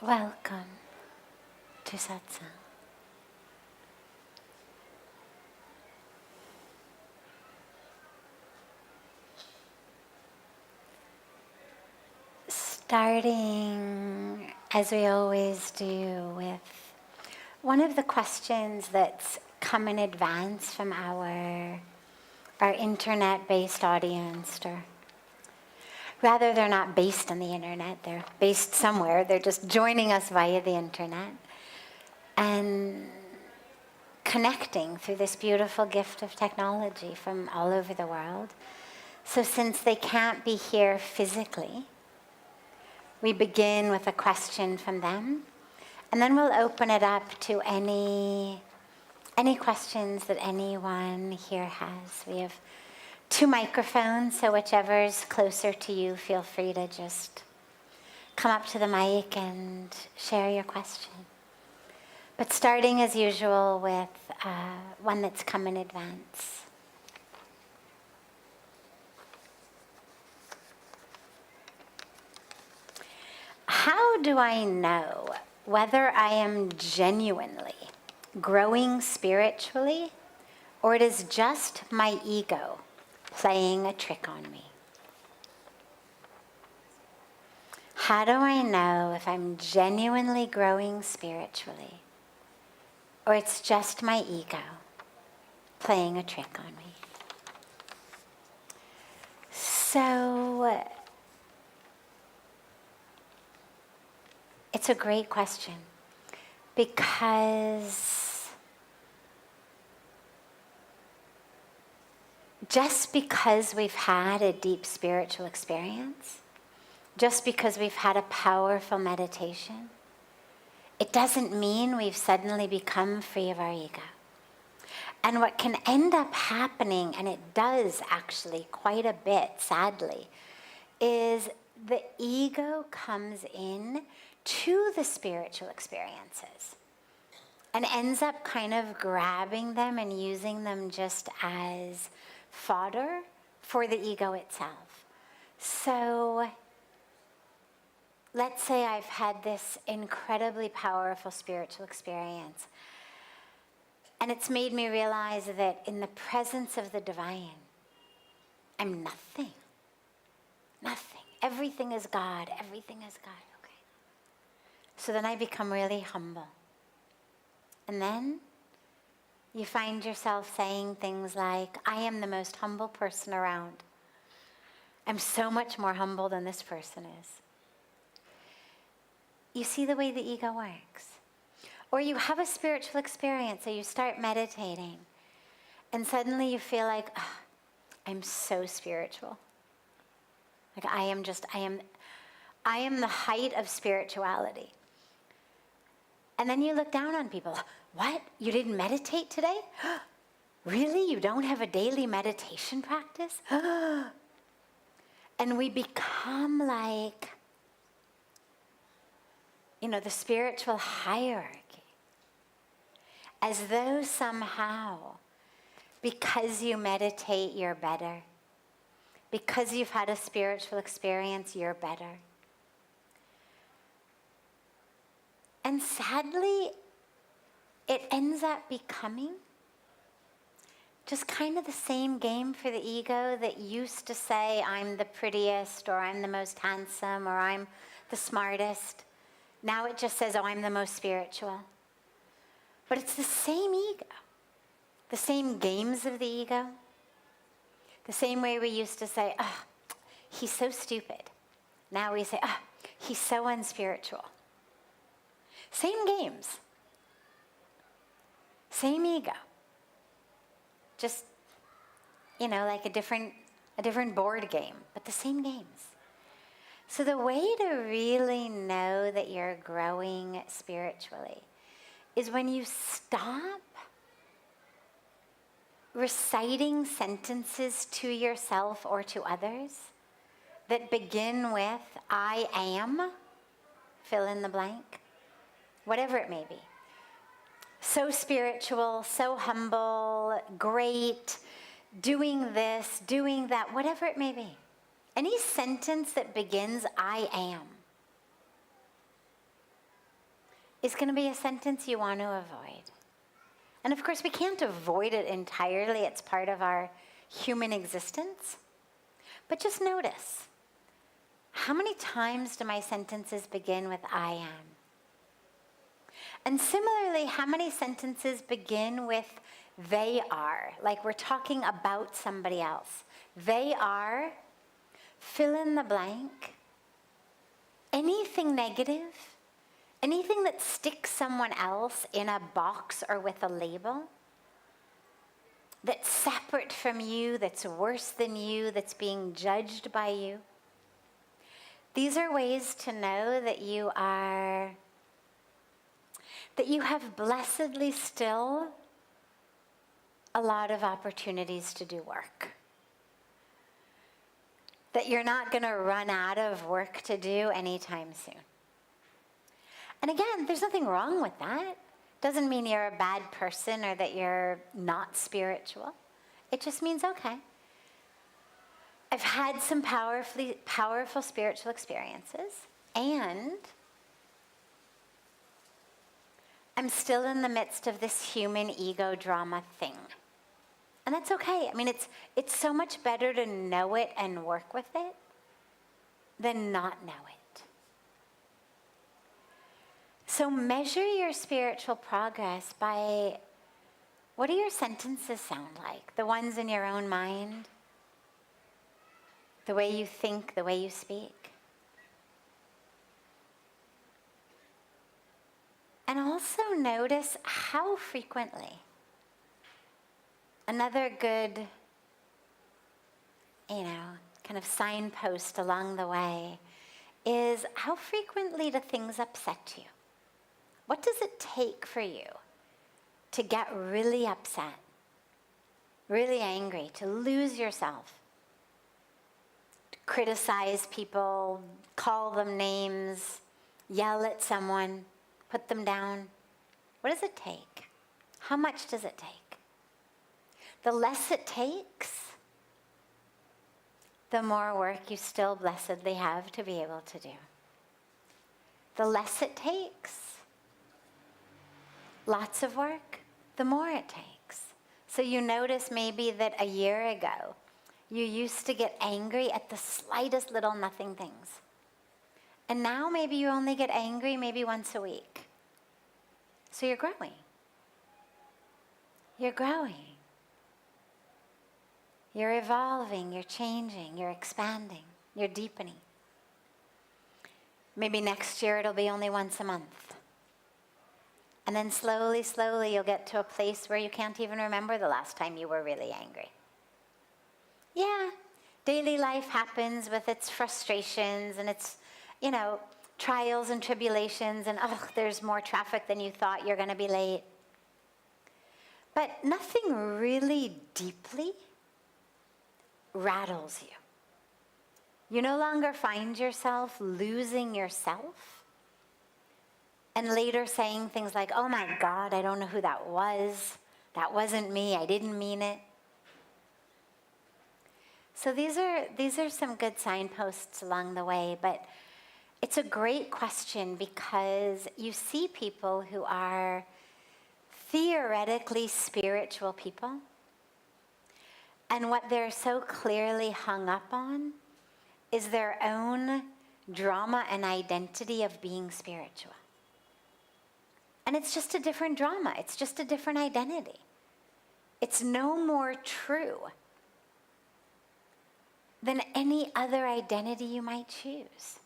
Welcome to Satsang. Starting, as we always do, with one of the questions that's come in advance from our internet-based audience, or rather, they're not based on the internet, they're based somewhere, they're just joining us via the internet and connecting through this beautiful gift of technology from all over the world. So since they can't be here physically, we begin with a question from them, and then we'll open it up to any questions that anyone here has. We have 2 microphones, so whichever's closer to you, feel free to just come up to the mic and share your question. But starting as usual with one that's come in advance. How do I know whether I am genuinely growing spiritually, or it is just my ego playing a trick on me? How do I know if I'm genuinely growing spiritually, or it's just my ego playing a trick on me? So, it's a great question, because just because we've had a deep spiritual experience, just because we've had a powerful meditation, it doesn't mean we've suddenly become free of our ego. And what can end up happening, and it does actually quite a bit, sadly, is the ego comes in to the spiritual experiences and ends up kind of grabbing them and using them just as fodder for the ego itself. So let's say I've had this incredibly powerful spiritual experience, and it's made me realize that in the presence of the divine, I'm nothing. Nothing. Everything is God. Everything is God. Okay. So then I become really humble. And then you find yourself saying things like, I am the most humble person around. I'm so much more humble than this person is. You see the way the ego works. Or you have a spiritual experience, so you start meditating, and suddenly you feel like, oh, I'm so spiritual. Like I am the height of spirituality. And then you look down on people. What? You didn't meditate today? Really? You don't have a daily meditation practice? And we become like, the spiritual hierarchy. As though somehow, because you meditate, you're better. Because you've had a spiritual experience, you're better. And sadly, it ends up becoming just kind of the same game for the ego that used to say, I'm the prettiest, or I'm the most handsome, or I'm the smartest. Now it just says, oh, I'm the most spiritual. But it's the same ego. The same games of the ego. The same way we used to say, oh, he's so stupid. Now we say, oh, he's so unspiritual. Same games. Same ego. Just, like a different board game, but the same games. So the way to really know that you're growing spiritually is when you stop reciting sentences to yourself or to others that begin with, I am, fill in the blank, whatever it may be. So spiritual, so humble, great, doing this, doing that, whatever it may be. Any sentence that begins, I am. is going to be a sentence you want to avoid. And of course, we can't avoid it entirely. It's part of our human existence. But just notice, how many times do my sentences begin with I am? And similarly, how many sentences begin with they are? Like we're talking about somebody else. They are, fill in the blank. Anything negative, anything that sticks someone else in a box or with a label, that's separate from you, that's worse than you, that's being judged by you. These are ways to know that you have blessedly still a lot of opportunities to do work. That you're not going to run out of work to do anytime soon. And again, there's nothing wrong with that. Doesn't mean you're a bad person or that you're not spiritual. It just means, okay, I've had some powerful spiritual experiences, and I'm still in the midst of this human ego drama thing. And that's okay. I mean, it's so much better to know it and work with it than not know it. So measure your spiritual progress by, what do your sentences sound like? The ones in your own mind? The way you think, the way you speak? And also notice how frequently. Another good, kind of signpost along the way is how frequently do things upset you? What does it take for you to get really upset, really angry, to lose yourself, to criticize people, call them names, yell at someone, put them down? What does it take? How much does it take? The less it takes, the more work you still blessedly have to be able to do. The less it takes, lots of work, the more it takes. So you notice maybe that a year ago, you used to get angry at the slightest little nothing things. And now maybe you only get angry maybe once a week. So you're growing. You're growing. You're evolving, you're changing, you're expanding, you're deepening. Maybe next year it'll be only once a month. And then slowly, slowly you'll get to a place where you can't even remember the last time you were really angry. Yeah, daily life happens with its frustrations and its, trials and tribulations, and there's more traffic than you thought, you're going to be late. But nothing really deeply rattles you. You no longer find yourself losing yourself and later saying things like, oh my God, I don't know who that was. That wasn't me. I didn't mean it. So these are some good signposts along the way, but it's a great question because you see people who are theoretically spiritual people, and what they're so clearly hung up on is their own drama and identity of being spiritual. And it's just a different drama. It's just a different identity. It's no more true than any other identity you might choose.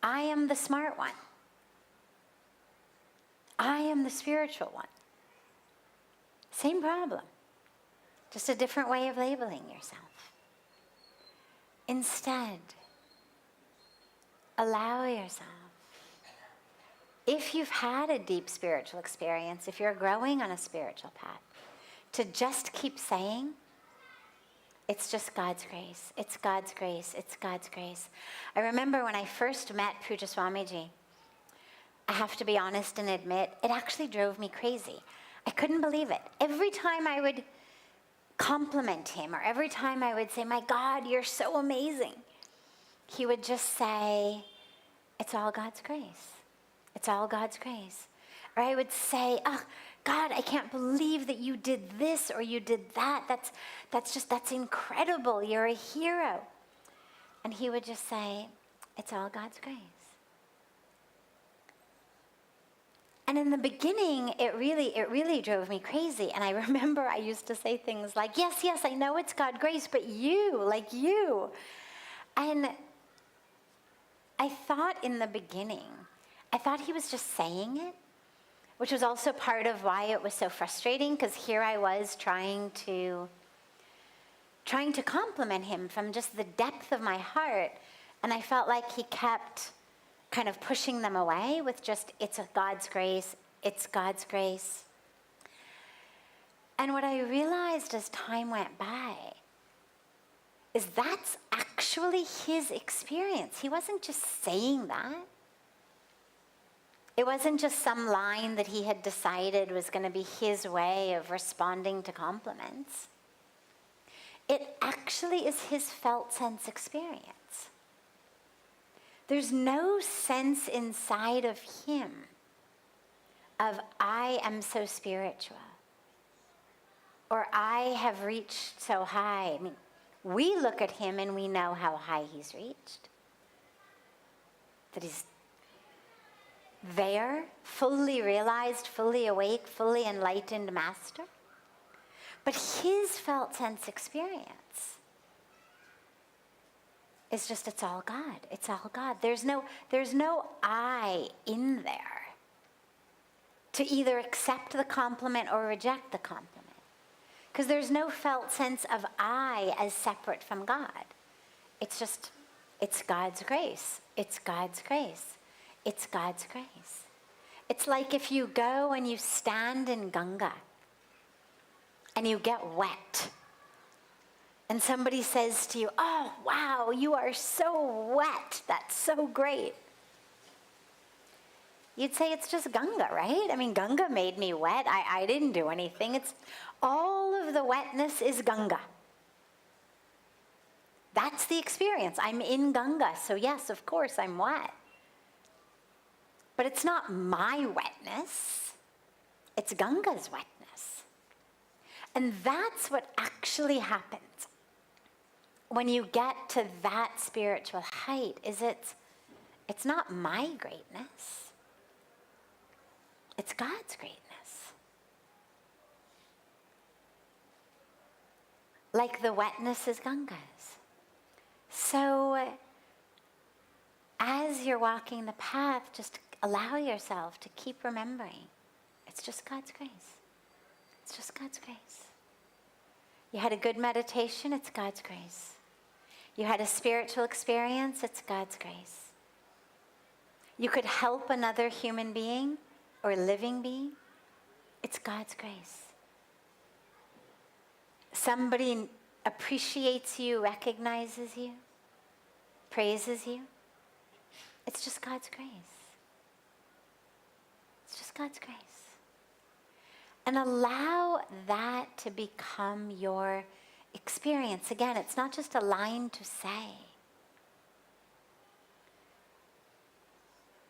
I am the smart one. I am the spiritual one. Same problem. Just a different way of labeling yourself. Instead, allow yourself, if you've had a deep spiritual experience, if you're growing on a spiritual path, to just keep saying, it's just God's grace, it's God's grace, it's God's grace. I remember when I first met Pujya Swamiji, I have to be honest and admit, it actually drove me crazy. I couldn't believe it. Every time I would compliment him, or every time I would say, my God, you're so amazing, he would just say, it's all God's grace. It's all God's grace. Or I would say, oh, God, I can't believe that you did this or you did that. That's incredible. You're a hero. And he would just say, it's all God's grace. And in the beginning, it really drove me crazy. And I remember I used to say things like, yes, I know it's God's grace, but you. And I thought in the beginning, he was just saying it, which was also part of why it was so frustrating, because here I was trying to compliment him from just the depth of my heart, and I felt like he kept kind of pushing them away with just, it's God's grace, it's God's grace. And what I realized as time went by is that's actually his experience. He wasn't just saying that. It wasn't just some line that he had decided was going to be his way of responding to compliments. It actually is his felt sense experience. There's no sense inside of him of, I am so spiritual, or I have reached so high. I mean, we look at him and we know how high he's reached. That he's there, fully realized, fully awake, fully enlightened master. But his felt sense experience is just, it's all God. It's all God. There's no I in there to either accept the compliment or reject the compliment. Because there's no felt sense of I as separate from God. It's just, it's God's grace. It's God's grace. It's God's grace. It's like if you go and you stand in Ganga and you get wet. And somebody says to you, oh, wow, you are so wet. That's so great. You'd say it's just Ganga, right? I mean, Ganga made me wet. I didn't do anything. It's all of the wetness is Ganga. That's the experience. I'm in Ganga, so yes, of course, I'm wet. But it's not my wetness. It's Ganga's wetness. And that's what actually happens when you get to that spiritual height, is it's not my greatness. It's God's greatness. Like the wetness is Ganga's. So as you're walking the path, just allow yourself to keep remembering, it's just God's grace. It's just God's grace. You had a good meditation, it's God's grace. You had a spiritual experience, it's God's grace. You could help another human being or living being, it's God's grace. Somebody appreciates you, recognizes you, praises you, it's just God's grace. It's just God's grace. And allow that to become your experience. Again, it's not just a line to say.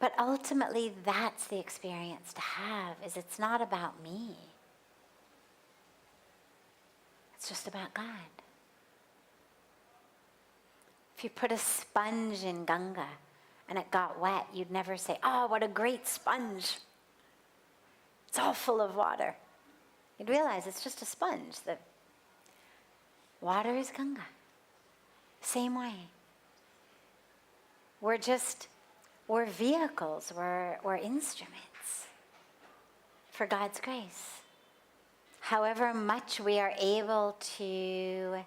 But ultimately, that's the experience to have, is it's not about me. It's just about God. If you put a sponge in Ganga and it got wet, you'd never say, oh, what a great sponge. It's all full of water. You'd realize it's just a sponge. The water is Ganga. Same way. We're vehicles, we're instruments for God's grace. However much we are able to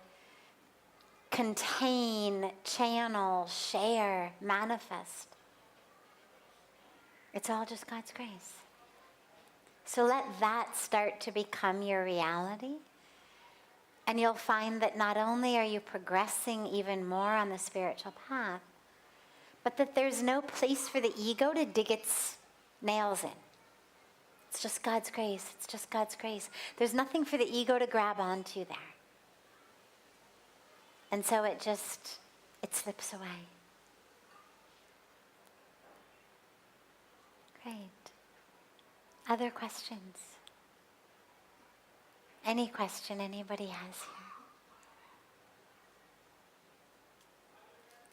contain, channel, share, manifest, it's all just God's grace. So let that start to become your reality. And you'll find that not only are you progressing even more on the spiritual path, but that there's no place for the ego to dig its nails in. It's just God's grace. It's just God's grace. There's nothing for the ego to grab onto there. And so it slips away. Great. Other questions? Any question anybody has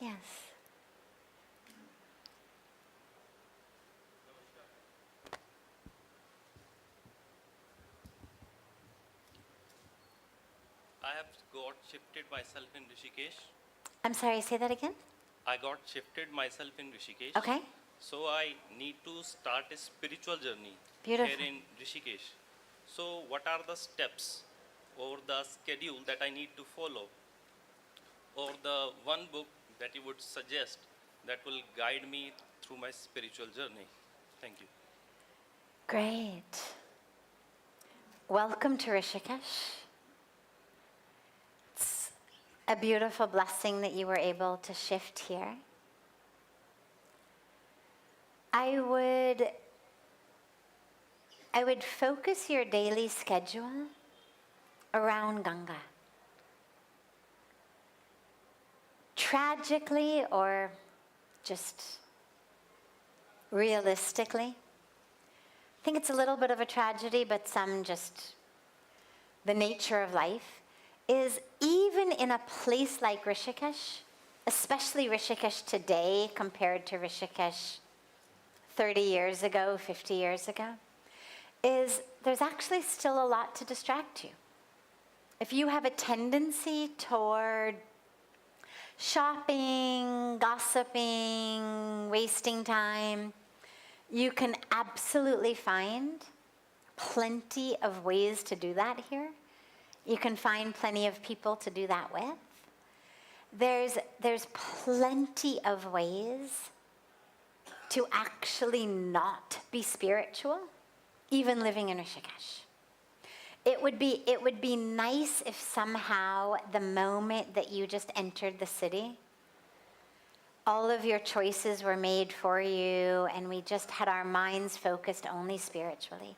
here? Yes. I have got shifted myself in Rishikesh. I'm sorry, say that again? I got shifted myself in Rishikesh. Okay. So I need to start a spiritual journey Beautiful. here in Rishikesh. So what are the steps or the schedule that I need to follow, or the one book that you would suggest that will guide me through my spiritual journey? Thank you. Great. Welcome to Rishikesh. It's a beautiful blessing that you were able to shift here. I would focus your daily schedule around Ganga. Tragically, or just realistically, I think it's a little bit of a tragedy, but some just the nature of life, is even in a place like Rishikesh, especially Rishikesh today compared to Rishikesh 30 years ago, 50 years ago, is there's actually still a lot to distract you. If you have a tendency toward shopping, gossiping, wasting time, you can absolutely find plenty of ways to do that here. You can find plenty of people to do that with. There's plenty of ways to actually not be spiritual, even living in Rishikesh. It would be nice if somehow the moment that you just entered the city, all of your choices were made for you and we just had our minds focused only spiritually.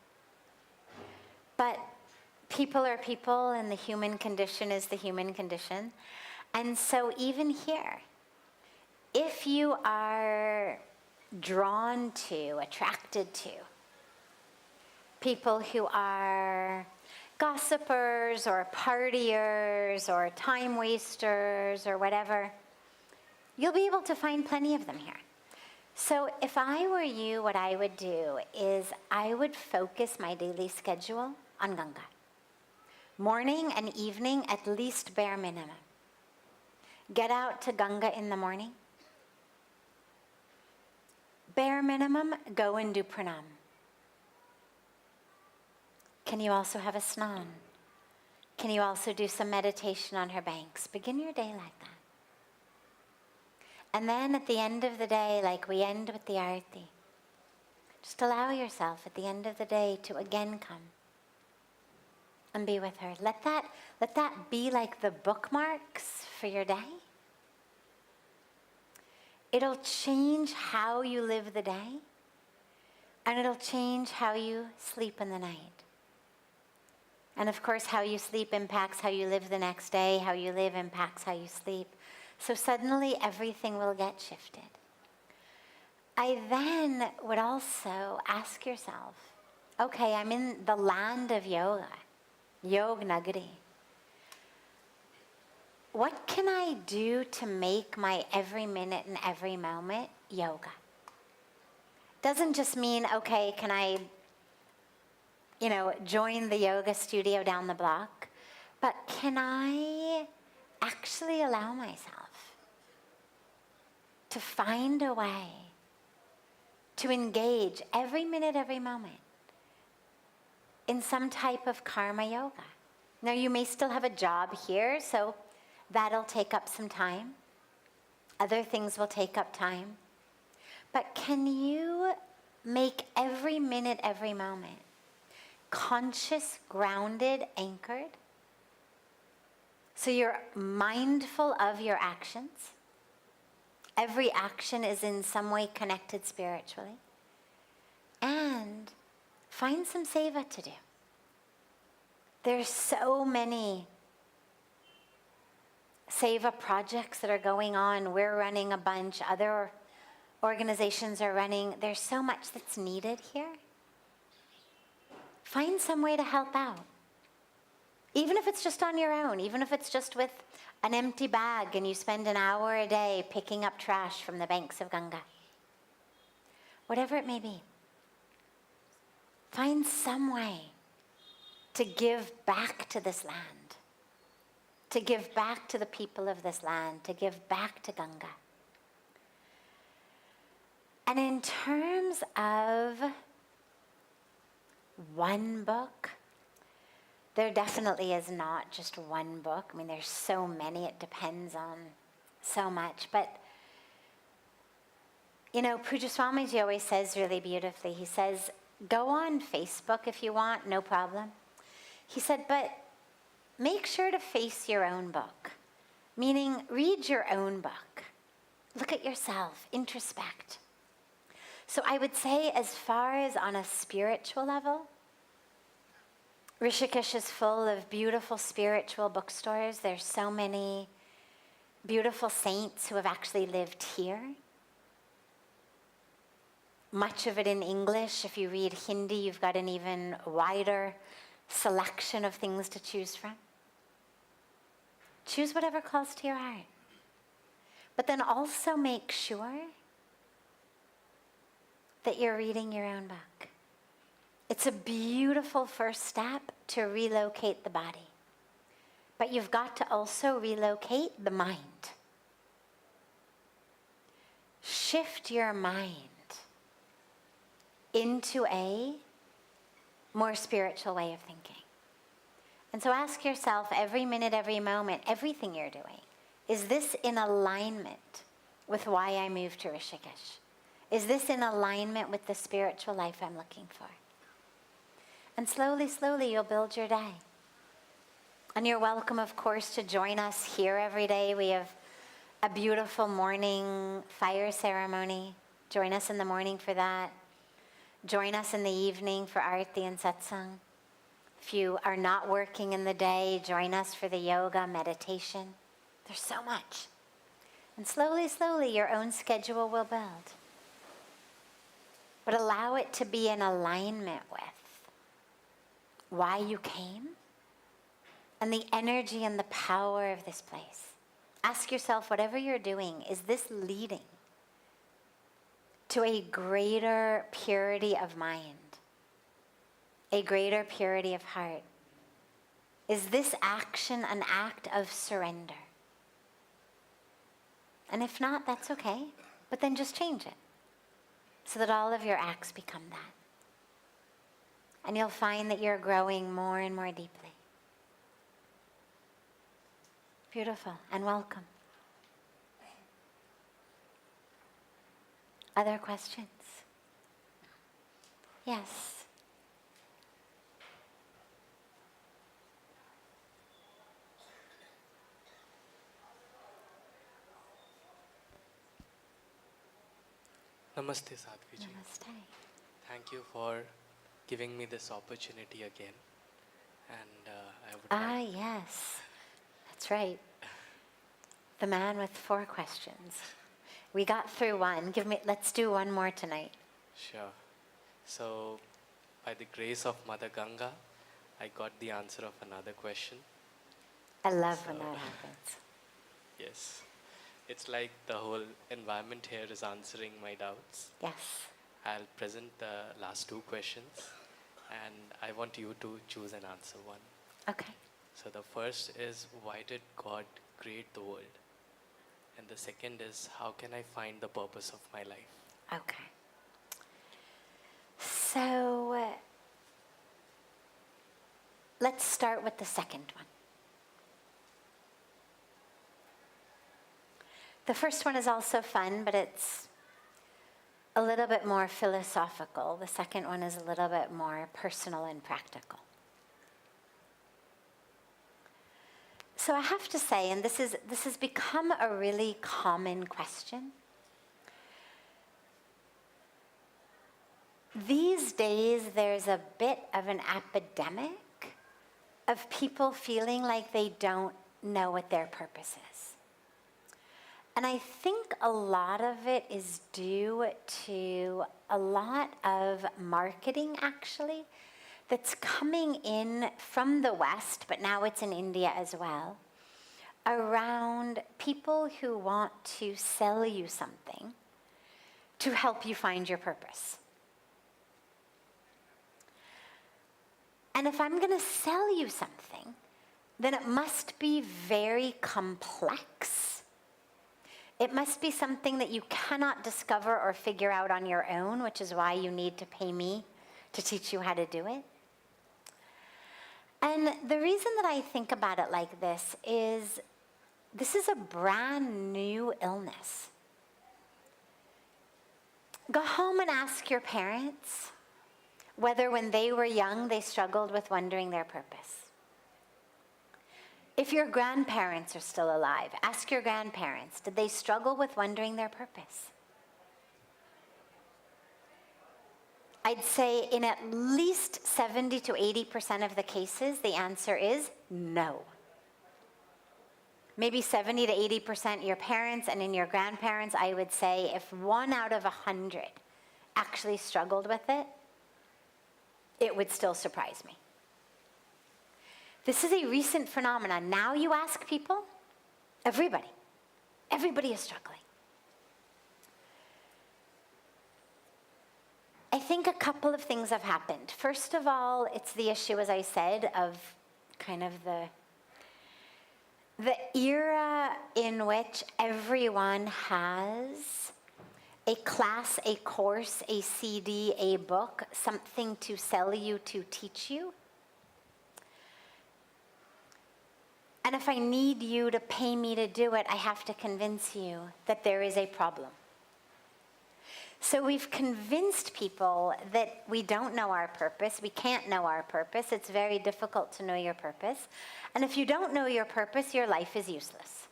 But people are people and the human condition is the human condition. And so even here, if you are drawn to, attracted to people who are gossipers or partiers or time wasters or whatever, you'll be able to find plenty of them here. So if I were you, what I would do is I would focus my daily schedule on Ganga. Morning and evening, at least bare minimum. Get out to Ganga in the morning. Bare minimum, go and do pranam. Can you also have a snan? Can you also do some meditation on her banks? Begin your day like that. And then at the end of the day, like we end with the arati, just allow yourself at the end of the day to again come and be with her. Let that be like the bookmarks for your day. It'll change how you live the day, and it'll change how you sleep in the night. And of course, how you sleep impacts how you live the next day. How you live impacts how you sleep. So suddenly everything will get shifted. I then would also ask yourself, okay, I'm in the land of yoga, Yog Nagari. What can I do to make my every minute and every moment yoga? Doesn't just mean, okay, can I, join the yoga studio down the block, but can I actually allow myself to find a way to engage every minute, every moment in some type of karma yoga? Now, you may still have a job here, so that'll take up some time. Other things will take up time. But can you make every minute, every moment conscious, grounded, anchored? So you're mindful of your actions. Every action is in some way connected spiritually. And find some seva to do. There's so many seva projects that are going on. We're running a bunch. Other organizations are running. There's so much that's needed here. Find some way to help out. Even if it's just on your own, even if it's just with an empty bag and you spend an hour a day picking up trash from the banks of Ganga. Whatever it may be. Find some way to give back to this land, to give back to the people of this land, to give back to Ganga. And in terms of one book, there definitely is not just one book. I mean, there's so many, it depends on so much. But, you know, Pujya Swamiji always says really beautifully, he says, go on Facebook if you want, no problem. He said, but make sure to face your own book, meaning read your own book. Look at yourself, introspect. So I would say as far as on a spiritual level, Rishikesh is full of beautiful spiritual bookstores. There's so many beautiful saints who have actually lived here. Much of it in English. If you read Hindi, you've got an even wider selection of things to choose from. Choose whatever calls to your heart. But then also make sure that you're reading your own book. It's a beautiful first step to relocate the body. But you've got to also relocate the mind. Shift your mind into a more spiritual way of thinking. And so ask yourself every minute, every moment, everything you're doing, is this in alignment with why I moved to Rishikesh? Is this in alignment with the spiritual life I'm looking for? And slowly, slowly, you'll build your day. And you're welcome, of course, to join us here every day. We have a beautiful morning fire ceremony. Join us in the morning for that. Join us in the evening for Arti and Satsang. If you are not working in the day, join us for the yoga, meditation. There's so much. And slowly, slowly, your own schedule will build. But allow it to be in alignment with why you came and the energy and the power of this place. Ask yourself, whatever you're doing, is this leading to a greater purity of mind, a greater purity of heart? Is this action an act of surrender? And if not, that's okay, but then just change it so that all of your acts become that. And you'll find that you're growing more and more deeply. Beautiful, and welcome. Other questions? Yes. Namaste, Sadhviji. Namaste. Thank you for giving me this opportunity again. And I would like... Yes. That's right. The man with 4 questions. We got through one. Let's do one more tonight. Sure. So, by the grace of Mother Ganga, I got the answer of another question. I love when that happens. Yes. It's like the whole environment here is answering my doubts. Yes. I'll present the last 2 questions, and I want you to choose and answer one. Okay. So the first is, why did God create the world? And the second is, how can I find the purpose of my life? Okay. So, let's start with the second one. The first one is also fun, but it's a little bit more philosophical. The second one is a little bit more personal and practical. So I have to say, and this has become a really common question. These days, there's a bit of an epidemic of people feeling like they don't know what their purpose is. And I think a lot of it is due to a lot of marketing, actually, that's coming in from the West, but now it's in India as well, around people who want to sell you something to help you find your purpose. And if I'm going to sell you something, then it must be very complex. It must be something that you cannot discover or figure out on your own, which is why you need to pay me to teach you how to do it. And the reason that I think about it like this is a brand new illness. Go home and ask your parents whether when they were young they struggled with wondering their purpose. If your grandparents are still alive, ask your grandparents, did they struggle with wondering their purpose? I'd say in at least 70 to 80% of the cases, the answer is no. Maybe 70 to 80% your parents, and in your grandparents, I would say if 1 out of 100 actually struggled with it, it would still surprise me. This is a recent phenomenon. Now you ask people, everybody is struggling. I think a couple of things have happened. First of all, it's the issue, as I said, of kind of the era in which everyone has a class, a course, a CD, a book, something to sell you, to teach you. And if I need you to pay me to do it, I have to convince you that there is a problem. So we've convinced people that we don't know our purpose, we can't know our purpose, it's very difficult to know your purpose. And if you don't know your purpose, your life is useless.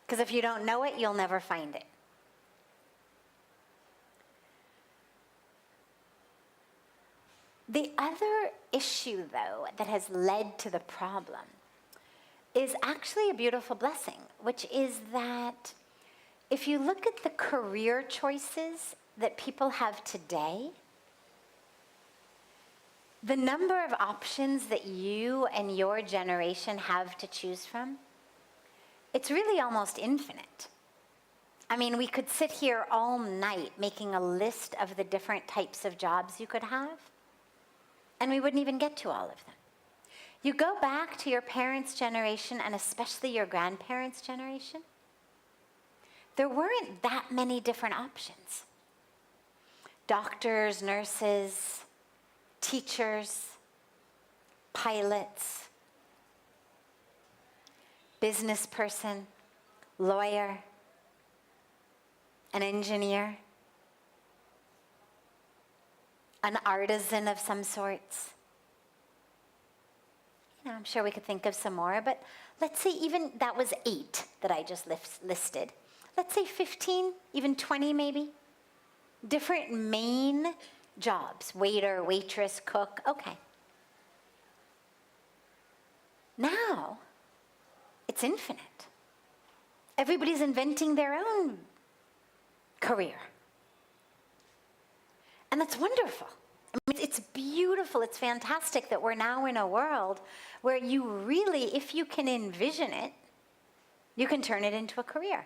Because if you don't know it, you'll never find it. The other issue, though, that has led to the problem is actually a beautiful blessing, which is that if you look at the career choices that people have today, the number of options that you and your generation have to choose from, it's really almost infinite. I mean, we could sit here all night making a list of the different types of jobs you could have, and we wouldn't even get to all of them. You go back to your parents' generation, and especially your grandparents' generation, there weren't that many different options. Doctors, nurses, teachers, pilots, business person, lawyer, an engineer, an artisan of some sorts. I'm sure we could think of some more, but let's say even that was 8 that I just listed. Let's say 15, even 20 maybe. Different main jobs, waiter, waitress, cook, okay. Now, it's infinite. Everybody's inventing their own career. And that's wonderful. I mean, it's beautiful, it's fantastic that we're now in a world where you really, if you can envision it, you can turn it into a career.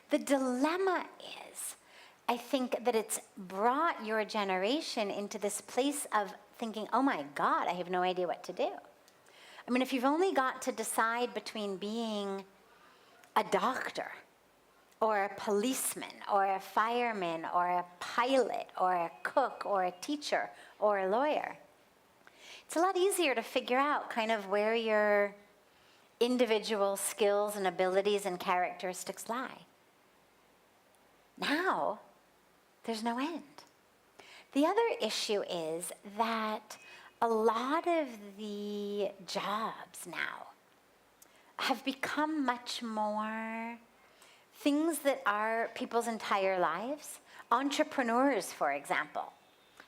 The dilemma is, I think that it's brought your generation into this place of thinking, oh my God, I have no idea what to do. I mean, if you've only got to decide between being a doctor, or a policeman, or a fireman, or a pilot, or a cook, or a teacher, or a lawyer, it's a lot easier to figure out kind of where your individual skills and abilities and characteristics lie. Now, there's no end. The other issue is that a lot of the jobs now have become much more things that are people's entire lives. Entrepreneurs, for example,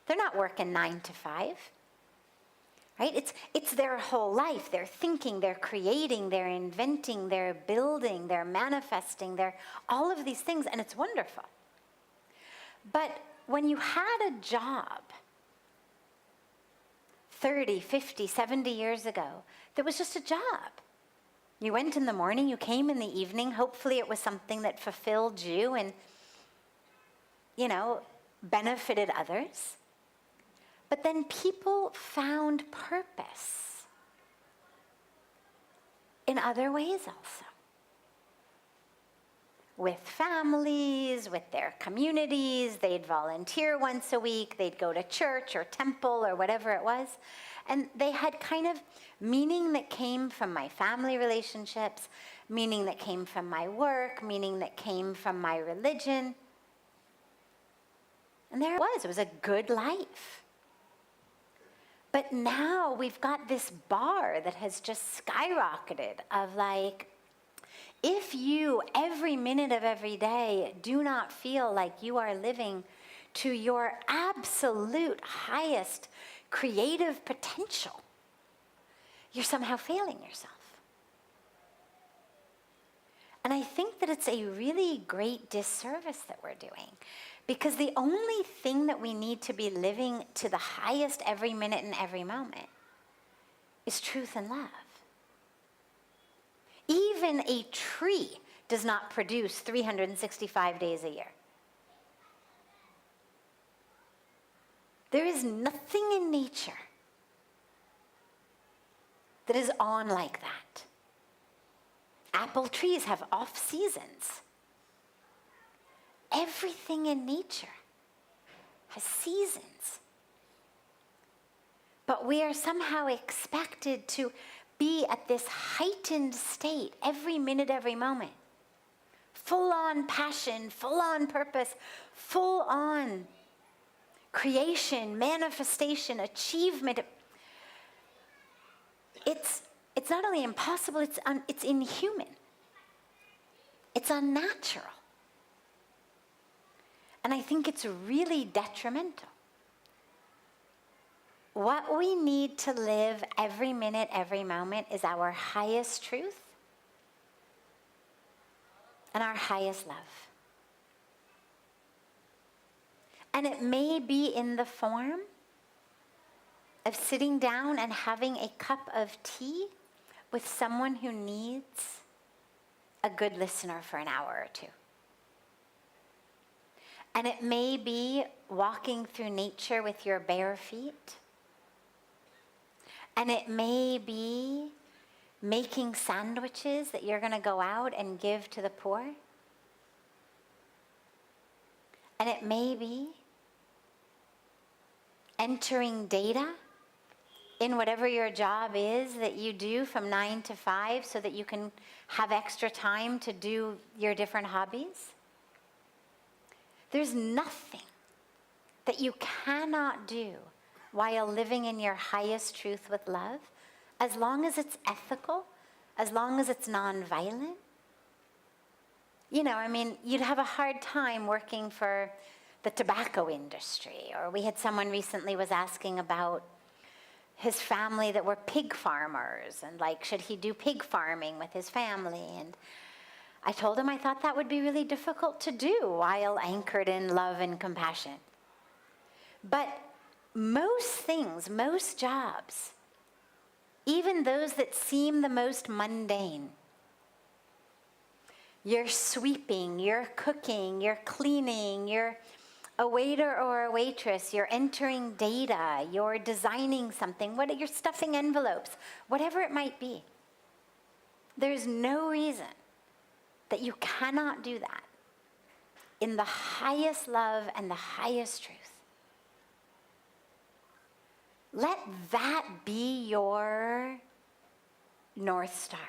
they're not working 9 to 5. right? It's their whole life. They're thinking, they're creating, they're inventing, they're building, they're manifesting, they're all of these things, and it's wonderful. But when you had a job 30, 50, 70 years ago, that was just a job. You went in the morning, you came in the evening, hopefully it was something that fulfilled you and, benefited others. But then people found purpose in other ways also. With families, with their communities, they'd volunteer once a week, they'd go to church or temple or whatever it was. And they had kind of meaning that came from my family relationships, meaning that came from my work, meaning that came from my religion. And there it was a good life. But now we've got this bar that has just skyrocketed of like, if you, every minute of every day, do not feel like you are living to your absolute highest creative potential, you're somehow failing yourself. And I think that it's a really great disservice that we're doing, because the only thing that we need to be living to the highest every minute and every moment is truth and love. Even a tree does not produce 365 days a year. There is nothing in nature that is on like that. Apple trees have off seasons. Everything in nature has seasons. But we are somehow expected to be at this heightened state every minute, every moment. Full on passion, full on purpose, full on creation, manifestation, achievement. It's not only impossible, it's inhuman. It's unnatural. And I think it's really detrimental. What we need to live every minute, every moment is our highest truth and our highest love. And it may be in the form of sitting down and having a cup of tea with someone who needs a good listener for an hour or two. And it may be walking through nature with your bare feet. And it may be making sandwiches that you're going to go out and give to the poor. And it may be entering data in whatever your job is that you do from 9 to 5 so that you can have extra time to do your different hobbies. There's nothing that you cannot do while living in your highest truth with love, as long as it's ethical, as long as it's nonviolent. You'd have a hard time working for the tobacco industry, or we had someone recently was asking about his family that were pig farmers, and should he do pig farming with his family? And I told him I thought that would be really difficult to do while anchored in love and compassion. But most things, most jobs, even those that seem the most mundane, you're sweeping, you're cooking, you're cleaning, you're a waiter or a waitress, you're entering data, you're designing something, you're stuffing envelopes, whatever it might be. There's no reason that you cannot do that in the highest love and the highest truth. Let that be your North Star.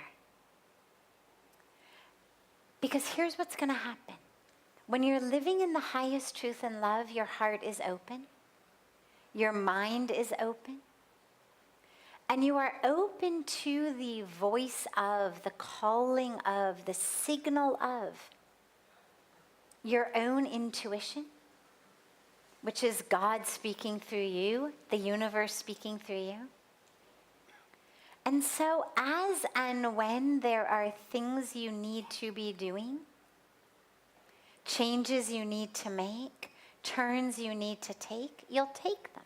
Because here's what's going to happen. When you're living in the highest truth and love, your heart is open. Your mind is open. And you are open to the voice of, the calling of, the signal of your own intuition, which is God speaking through you, the universe speaking through you. And so as and when there are things you need to be doing, changes you need to make, turns you need to take, you'll take them.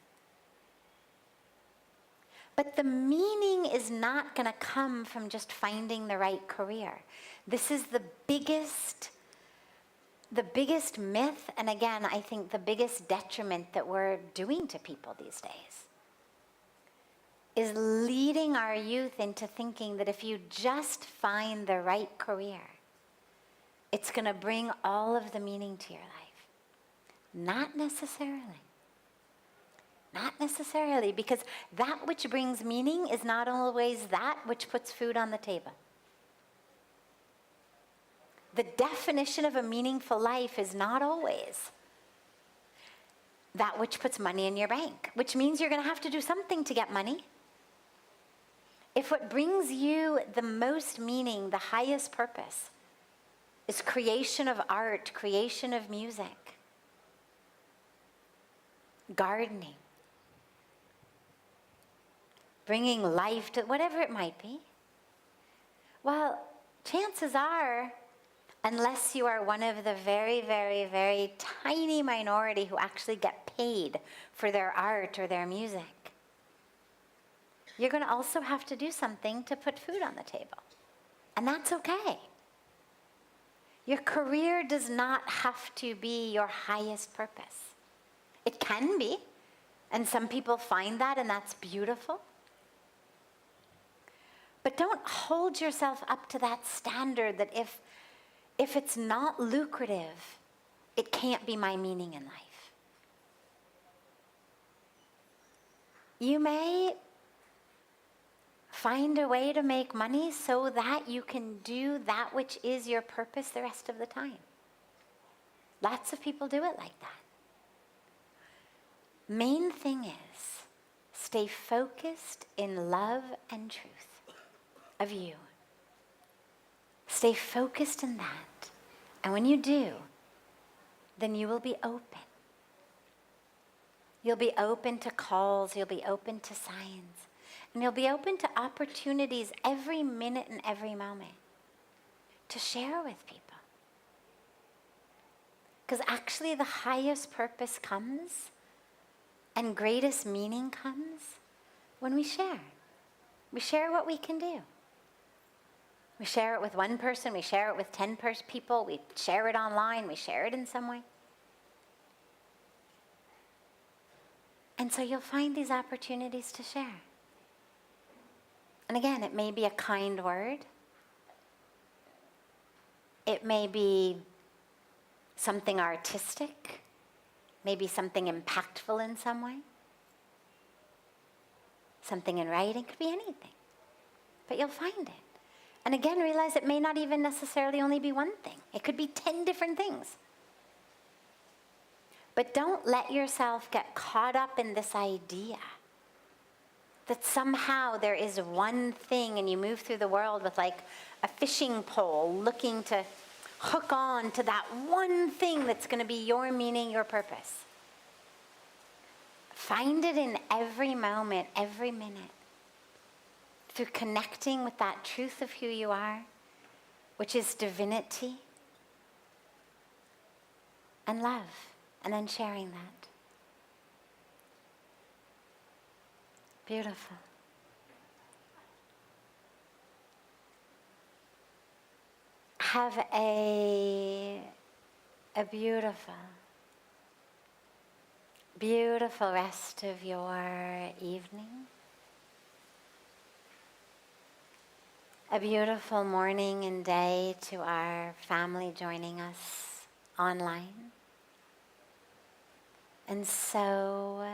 But the meaning is not going to come from just finding the right career. This is the biggest myth, and again, I think the biggest detriment that we're doing to people these days, is leading our youth into thinking that if you just find the right career, it's going to bring all of the meaning to your life. Not necessarily. Not necessarily, because that which brings meaning is not always that which puts food on the table. The definition of a meaningful life is not always that which puts money in your bank, which means you're going to have to do something to get money. If what brings you the most meaning, the highest purpose, is creation of art, creation of music, gardening, bringing life to whatever it might be, well, chances are, unless you are one of the very, very, very tiny minority who actually get paid for their art or their music, you're going to also have to do something to put food on the table. And that's okay. Your career does not have to be your highest purpose. It can be, and some people find that, and that's beautiful. But don't hold yourself up to that standard that if it's not lucrative, it can't be my meaning in life. You may find a way to make money so that you can do that which is your purpose the rest of the time. Lots of people do it like that. Main thing is, stay focused in love and truth of you. Stay focused in that. And when you do, then you will be open. You'll be open to calls, you'll be open to signs, and you'll be open to opportunities every minute and every moment to share with people. Because actually the highest purpose comes and greatest meaning comes when we share. We share what we can do. We share it with one person, we share it with 10 people, we share it online, we share it in some way. And so you'll find these opportunities to share. And again, it may be a kind word. It may be something artistic, maybe something impactful in some way. Something in writing, could be anything. But you'll find it. And again, realize it may not even necessarily only be one thing. It could be 10 different things. But don't let yourself get caught up in this idea that somehow there is one thing and you move through the world with like a fishing pole looking to hook on to that one thing that's going to be your meaning, your purpose. Find it in every moment, every minute, through connecting with that truth of who you are, which is divinity and love, and then sharing that. Beautiful. Have a beautiful, beautiful rest of your evening. A beautiful morning and day to our family joining us online. And so